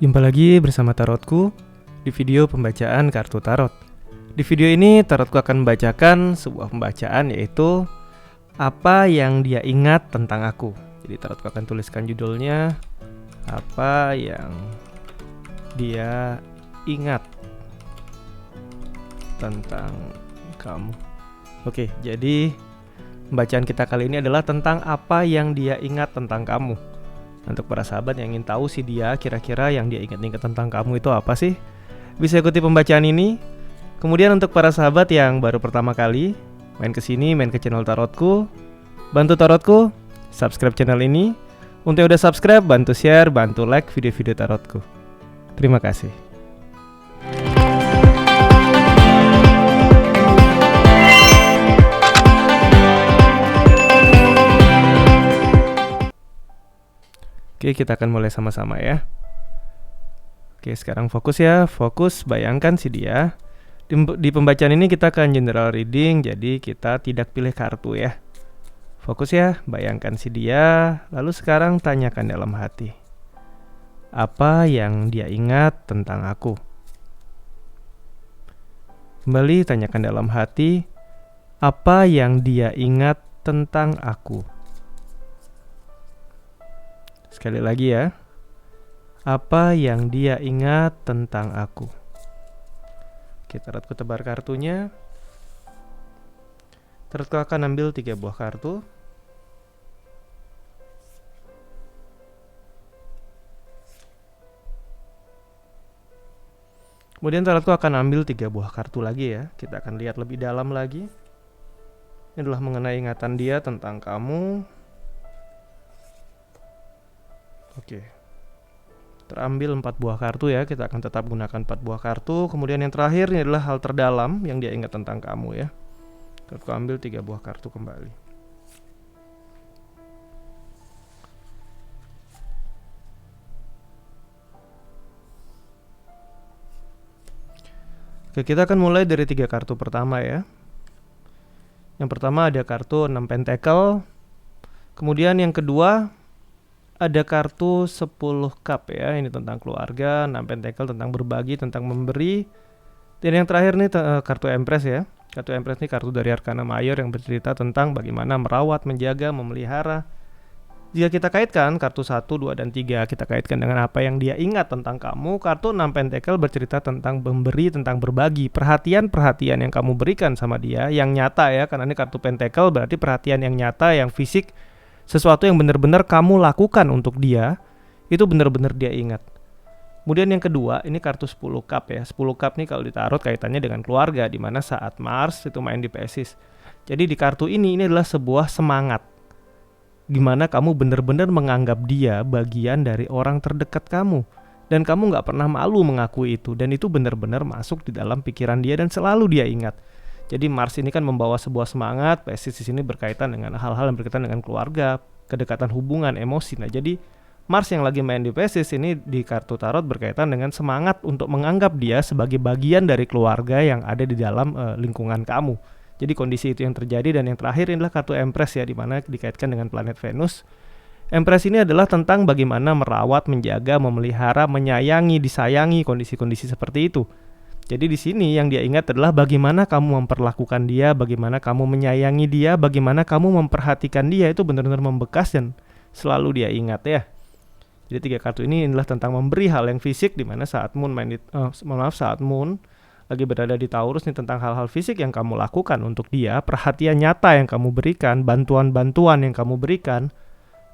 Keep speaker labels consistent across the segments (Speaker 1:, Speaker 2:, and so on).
Speaker 1: Jumpa lagi bersama Tarotku di video pembacaan kartu tarot. Di video ini Tarotku akan membacakan sebuah pembacaan, yaitu apa yang dia ingat tentang aku. Jadi Tarotku akan tuliskan judulnya, apa yang dia ingat tentang kamu. Oke, jadi pembacaan kita kali ini adalah tentang apa yang dia ingat tentang kamu. Untuk para sahabat yang ingin tahu si dia kira-kira yang dia ingat-ingat tentang kamu itu apa sih, bisa ikuti pembacaan ini. Kemudian untuk para sahabat yang baru pertama kali main ke sini, main ke channel Tarotku, bantu Tarotku subscribe channel ini. Untuk yang udah subscribe, bantu share, bantu like video-video Tarotku. Terima kasih. Oke, kita akan mulai sama-sama ya. Oke, sekarang fokus ya. Fokus, bayangkan si dia. Di pembacaan ini kita akan general reading, jadi kita tidak pilih kartu ya. Fokus ya, bayangkan si dia. Lalu sekarang tanyakan dalam hati, apa yang dia ingat tentang aku? Kembali tanyakan dalam hati, apa yang dia ingat tentang aku? Sekali lagi ya, apa yang dia ingat tentang aku? Oke, Tarotku tebar kartunya. Tarotku akan ambil 3 buah kartu. Kemudian Tarotku akan ambil 3 buah kartu lagi ya. Kita akan lihat lebih dalam lagi. Ini adalah mengenai ingatan dia tentang kamu. Oke, terambil 4 buah kartu ya. Kita akan tetap gunakan 4 buah kartu. Kemudian yang terakhir ini adalah hal terdalam yang dia ingat tentang kamu ya. Aku ambil 3 buah kartu kembali. Oke, kita akan mulai dari 3 kartu pertama ya. Yang pertama ada kartu 6 pentacle. Kemudian yang kedua ada kartu 10 cup ya, ini tentang keluarga. 6 pentacle tentang berbagi, tentang memberi. Dan yang terakhir nih kartu Empress ya. Kartu Empress ini kartu dari Arkana Mayor yang bercerita tentang bagaimana merawat, menjaga, memelihara. Jika kita kaitkan kartu 1, 2, dan 3, kita kaitkan dengan apa yang dia ingat tentang kamu. Kartu 6 pentacle bercerita tentang memberi, tentang berbagi. Perhatian-perhatian yang kamu berikan sama dia, yang nyata ya, karena ini kartu pentacle berarti perhatian yang nyata, yang fisik. Sesuatu yang benar-benar kamu lakukan untuk dia, itu benar-benar dia ingat. Kemudian yang kedua, ini kartu 10 cup ya. 10 cup nih kalau ditarot kaitannya dengan keluarga, di mana saat Mars itu main di Pisces. Jadi di kartu ini adalah sebuah semangat, gimana kamu benar-benar menganggap dia bagian dari orang terdekat kamu. Dan kamu gak pernah malu mengakui itu. Dan itu benar-benar masuk di dalam pikiran dia dan selalu dia ingat. Jadi Mars ini kan membawa sebuah semangat. Pisces di sini berkaitan dengan hal-hal yang berkaitan dengan keluarga, kedekatan hubungan, emosi. Nah, jadi Mars yang lagi main di Pisces ini di kartu tarot berkaitan dengan semangat untuk menganggap dia sebagai bagian dari keluarga yang ada di dalam lingkungan kamu. Jadi kondisi itu yang terjadi. Dan yang terakhir adalah kartu Empress ya, di mana dikaitkan dengan planet Venus. Empress ini adalah tentang bagaimana merawat, menjaga, memelihara, menyayangi, disayangi, kondisi-kondisi seperti itu. Jadi di sini yang dia ingat adalah bagaimana kamu memperlakukan dia, bagaimana kamu menyayangi dia, bagaimana kamu memperhatikan dia, itu benar-benar membekas dan selalu dia ingat ya. Jadi 3 kartu ini adalah tentang memberi hal yang fisik, di mana saat Moon saat Moon lagi berada di Taurus nih, tentang hal-hal fisik yang kamu lakukan untuk dia, perhatian nyata yang kamu berikan, bantuan-bantuan yang kamu berikan.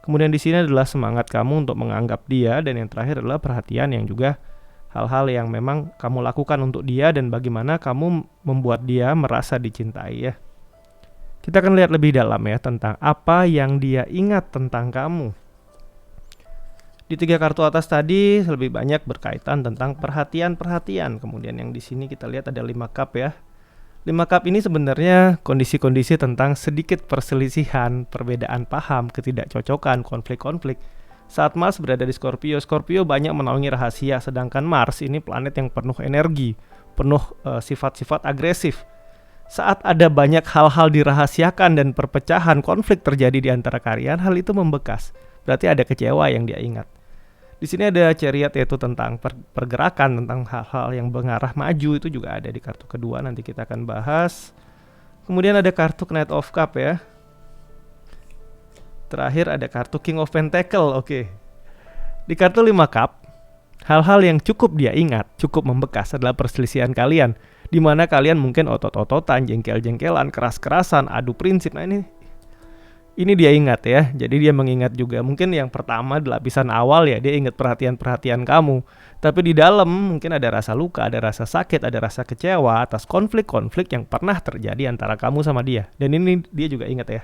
Speaker 1: Kemudian di sini adalah semangat kamu untuk menganggap dia, dan yang terakhir adalah perhatian yang juga hal-hal yang memang kamu lakukan untuk dia dan bagaimana kamu membuat dia merasa dicintai ya. Kita akan lihat lebih dalam ya tentang apa yang dia ingat tentang kamu. Di 3 kartu atas tadi lebih banyak berkaitan tentang perhatian-perhatian. Kemudian yang di sini kita lihat ada 5 cup ya. 5 cup ini sebenarnya kondisi-kondisi tentang sedikit perselisihan, perbedaan paham, ketidakcocokan, konflik-konflik. Saat Mars berada di Scorpio, Scorpio banyak menaungi rahasia, sedangkan Mars ini planet yang penuh energi, penuh sifat-sifat agresif. Saat ada banyak hal-hal dirahasiakan dan perpecahan, konflik terjadi di antara kalian, hal itu membekas. Berarti ada kecewa yang dia ingat. Di sini ada chariot, yaitu tentang pergerakan, tentang hal-hal yang mengarah maju, itu juga ada di kartu kedua, nanti kita akan bahas. Kemudian ada kartu Knight of Cup ya. Terakhir ada kartu King of Pentacle. Oke. Di kartu 5 cup, hal-hal yang cukup dia ingat, cukup membekas adalah perselisihan kalian, di mana kalian mungkin otot-ototan, jengkel-jengkelan, keras-kerasan, adu prinsip. Nah ini dia ingat ya. Jadi dia mengingat juga. Mungkin yang pertama di lapisan awal ya, dia ingat perhatian-perhatian kamu. Tapi di dalam mungkin ada rasa luka, ada rasa sakit, ada rasa kecewa atas konflik-konflik yang pernah terjadi antara kamu sama dia. Dan ini dia juga ingat ya.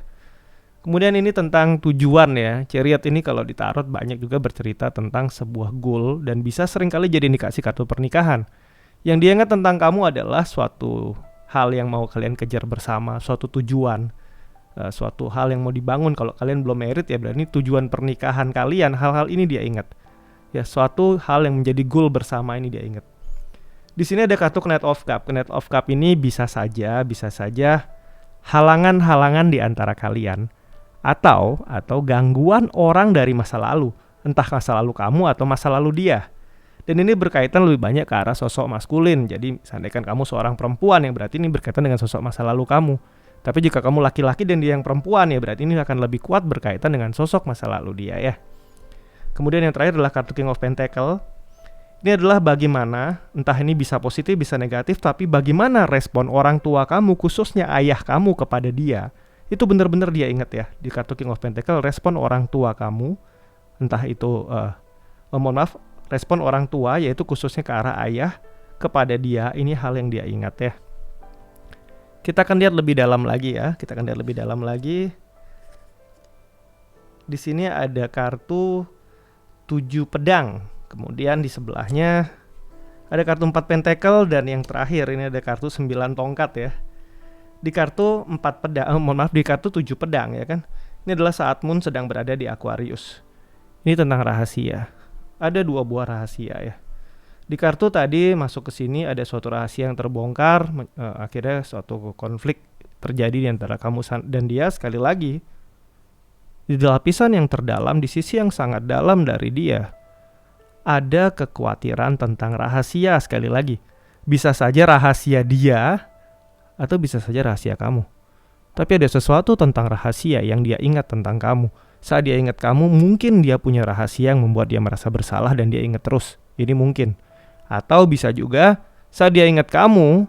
Speaker 1: Kemudian ini tentang tujuan ya. Chariot ini kalau ditarot banyak juga bercerita tentang sebuah goal, dan bisa seringkali jadi indikasi kartu pernikahan. Yang dia ingat tentang kamu adalah suatu hal yang mau kalian kejar bersama, suatu tujuan. Suatu hal yang mau dibangun. Kalau kalian belum married ya berarti tujuan pernikahan kalian, hal-hal ini dia ingat ya, suatu hal yang menjadi goal bersama ini dia ingat. Di sini ada kartu Knight of Cup. Knight of Cup ini bisa saja halangan-halangan di antara kalian, atau gangguan orang dari masa lalu, entah masa lalu kamu atau masa lalu dia. Dan ini berkaitan lebih banyak ke arah sosok maskulin. Jadi seandainya kamu seorang perempuan, yang berarti ini berkaitan dengan sosok masa lalu kamu. Tapi jika kamu laki-laki dan dia yang perempuan ya berarti ini akan lebih kuat berkaitan dengan sosok masa lalu dia ya. Kemudian yang terakhir adalah kartu King of Pentacle. Ini adalah bagaimana, entah ini bisa positif bisa negatif, tapi bagaimana respon orang tua kamu, khususnya ayah kamu kepada dia. Itu benar-benar dia ingat ya. Di kartu King of Pentacle, respon orang tua kamu, entah itu respon orang tua yaitu khususnya ke arah ayah kepada dia, ini hal yang dia ingat ya. Kita akan lihat lebih dalam lagi ya. Di sini ada kartu 7 pedang. Kemudian di sebelahnya ada kartu 4 pentacle, dan yang terakhir ini ada kartu 9 tongkat ya. Di kartu 4 pedang, di kartu 7 pedang ya kan. Ini adalah saat Moon sedang berada di Aquarius. Ini tentang rahasia. Ada 2 buah rahasia ya. Di kartu tadi masuk ke sini ada suatu rahasia yang terbongkar, akhirnya suatu konflik terjadi di antara kamu dan dia. Sekali lagi, di lapisan yang terdalam, di sisi yang sangat dalam dari dia, ada kekhawatiran tentang rahasia. Sekali lagi, bisa saja rahasia dia atau bisa saja rahasia kamu. Tapi ada sesuatu tentang rahasia yang dia ingat tentang kamu. Saat dia ingat kamu, mungkin dia punya rahasia yang membuat dia merasa bersalah dan dia ingat terus. Ini mungkin. Atau bisa juga saat dia ingat kamu,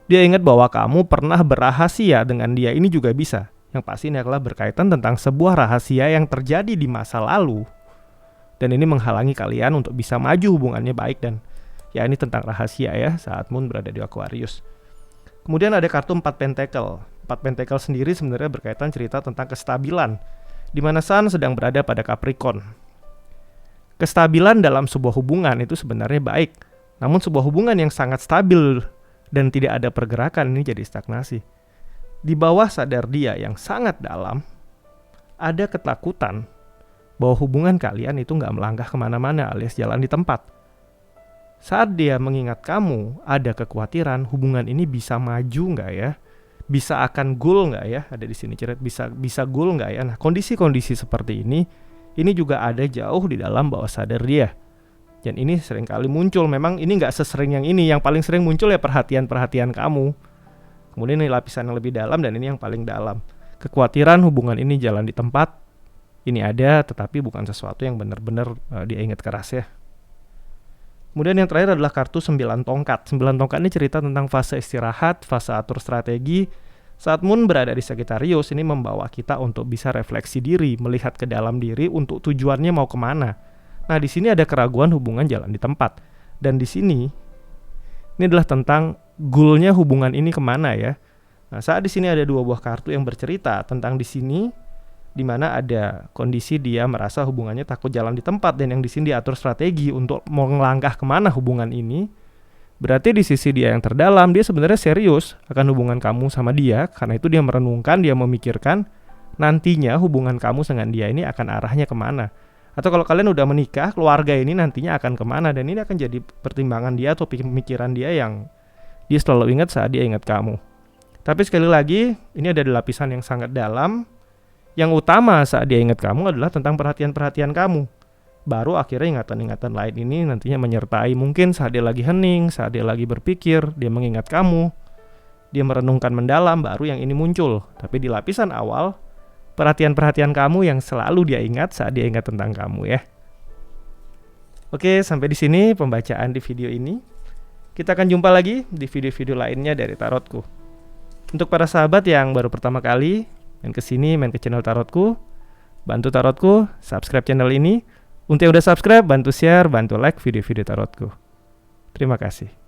Speaker 1: dia ingat bahwa kamu pernah berahasia dengan dia. Ini juga bisa. Yang pasti ini adalah berkaitan tentang sebuah rahasia yang terjadi di masa lalu, dan ini menghalangi kalian untuk bisa maju hubungannya baik. Dan ya ini tentang rahasia ya saat Moon berada di Aquarius. Kemudian ada kartu 4 pentacle. 4 pentacle sendiri sebenarnya berkaitan cerita tentang kestabilan, di mana Sun sedang berada pada Capricorn. Kestabilan dalam sebuah hubungan itu sebenarnya baik. Namun sebuah hubungan yang sangat stabil dan tidak ada pergerakan ini jadi stagnasi. Di bawah sadar dia yang sangat dalam, ada ketakutan bahwa hubungan kalian itu nggak melangkah kemana-mana alias jalan di tempat. Saat dia mengingat kamu, ada kekhawatiran hubungan ini bisa maju nggak ya? Bisa akan goal nggak ya? Ada di sini cerita bisa goal nggak ya? Nah kondisi-kondisi seperti ini juga ada jauh di dalam bawah sadar dia. Dan ini sering kali muncul. Memang ini nggak sesering yang ini. Yang paling sering muncul ya perhatian-perhatian kamu. Kemudian ini lapisan yang lebih dalam, dan ini yang paling dalam. Kekhawatiran hubungan ini jalan di tempat. Ini ada, tetapi bukan sesuatu yang benar-benar dia ingat keras ya. Kemudian yang terakhir adalah kartu 9 tongkat. 9 tongkat ini cerita tentang fase istirahat, fase atur strategi. Saat Moon berada di Sagittarius, ini membawa kita untuk bisa refleksi diri, melihat ke dalam diri untuk tujuannya mau kemana. Nah, di sini ada keraguan hubungan jalan di tempat. Dan di sini, ini adalah tentang goalnya hubungan ini kemana ya. Nah, saat di sini ada 2 buah kartu yang bercerita tentang di sini, di mana ada kondisi dia merasa hubungannya takut jalan di tempat, dan yang di sini diatur strategi untuk melangkah kemana hubungan ini. Berarti di sisi dia yang terdalam, dia sebenarnya serius akan hubungan kamu sama dia. Karena itu dia merenungkan, dia memikirkan nantinya hubungan kamu dengan dia ini akan arahnya kemana. Atau kalau kalian udah menikah, keluarga ini nantinya akan kemana. Dan ini akan jadi pertimbangan dia atau pemikiran dia yang dia selalu ingat saat dia ingat kamu. Tapi sekali lagi, ini ada di lapisan yang sangat dalam. Yang utama saat dia ingat kamu adalah tentang perhatian-perhatian kamu. Baru akhirnya ingatan-ingatan lain ini nantinya menyertai, mungkin saat dia lagi hening, saat dia lagi berpikir, dia mengingat kamu, dia merenungkan mendalam, baru yang ini muncul. Tapi di lapisan awal, perhatian-perhatian kamu yang selalu dia ingat saat dia ingat tentang kamu ya. Oke, sampai di sini pembacaan di video ini. Kita akan jumpa lagi di video-video lainnya dari Tarotku. Untuk para sahabat yang baru pertama kali main ke channel Tarotku, bantu Tarotku subscribe channel ini. Untuk yang udah subscribe, bantu share, bantu like video-video Tarotku. Terima kasih.